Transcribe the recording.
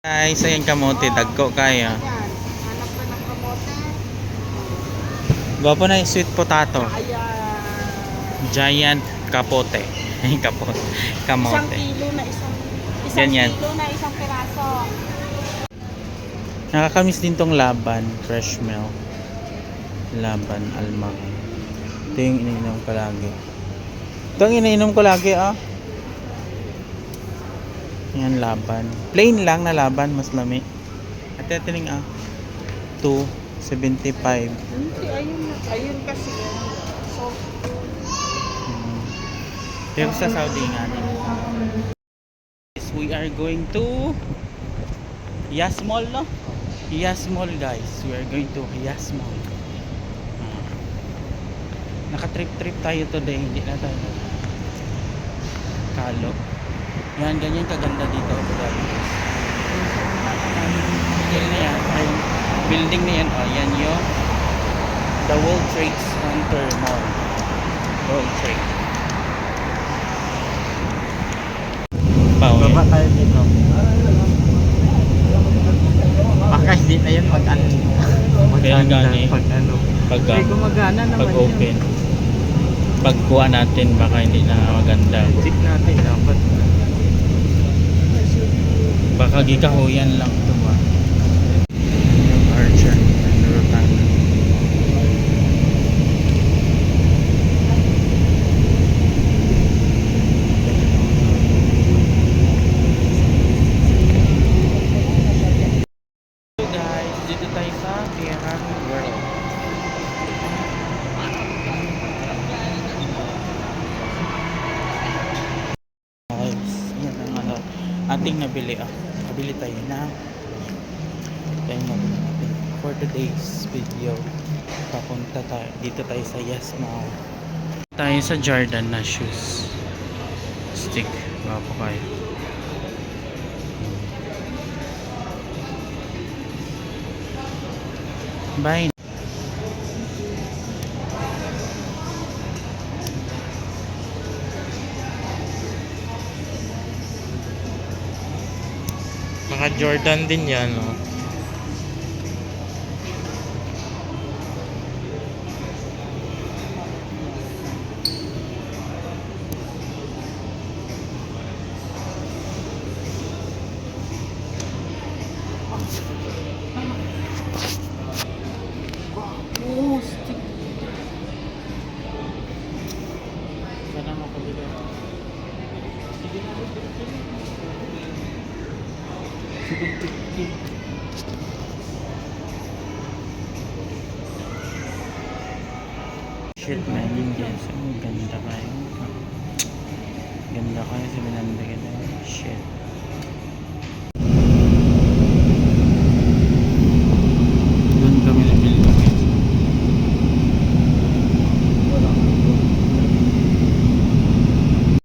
Guys, ayan kamote, dagko kayo. Ayan, hanap ka ng kamote. Gwapo na yung sweet potato. Ayan. Giant kapote. Ay, kapote. Isang Kamote. kilo na isang Ganyan. kilo na isang piraso. Nakakamiss din tong laban, fresh milk. Laban, almang. Ito yung iniinom ko lagi. Ito ang iniinom ko lagi, ah. Yan, laban. Plain lang na laban, mas lami. At tining, ah. 2.75. Hindi, ayun kasi. So, Pero sa Saudi nga din. Yes, we are going to Yas Mall, no? Yas Mall, guys. We are going to Yas Mall. Naka-trip tayo today. Hindi na tayo kalo. Yan, ganyan kaganda dito. Yan na yan. Ay, building na yan. Oh, yan yung the World Trade Center Mall. World Trade. Baba tayo dito. Baka hindi na yun mag-ano. Kaya gani. Pag ano. Pag, Hindi gumagana naman pag open. Pagkuha natin baka hindi na maganda. Check natin dapat. Baka gikahuyan lang ito ba. Yung Archer and Rotana. So guys, dito tayo sa Pierang World. Guys, yan ang ano ating nabili, ah. Nabili tayo na nabili natin for today's video. Papunta tayo dito tayo sa Yas Mall. Tayo sa Jordan na shoes. Stick, wapo kayo. Bye. Mga Jordan din yan, no? oh, stick. Sana makabili. Shit man, guys. Ang ganda kayo. Ganda kayo sa binanda kita.